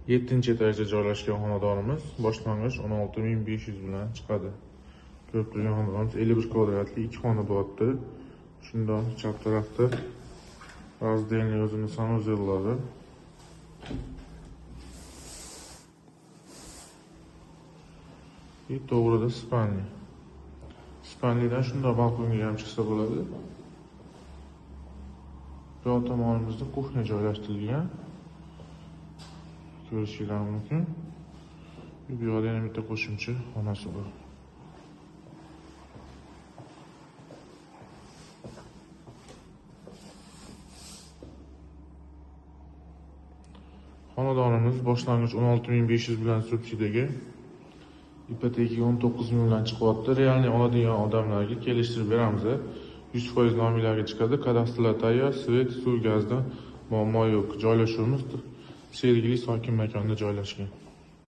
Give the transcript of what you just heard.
7-etajda joylashgan xonadonimiz boshlang'ich 16.500 bilan chiqadi. Ko'rib turgan xonadonimiz 51 kvadratli 2 xona bo'lyapti. Shundan chap tarafda razdельный o'zini sanuzellari. To'g'rida spalni. Spalnidan shunday balkonga ham chiqsa bo'ladi. Bu tomonimizda kuxnya joylashtirilgan. Ko'rishingiz mumkin. Bu yerda yana bitta qo'shimcha xonasi bor. Xonadonimiz boshlang'ich 16.500 bilan subsidiyaga, ipotekaga 19 bilan chiqyapti. Realniy oladigan odamlarga kelishtirib beramiz. 100% nominalga chiqadi. Kadastrlar tayyor, svet, suv, gazdan muammo yo'q. Joylashuvimiz Sergeli sokin makonda joylashgan.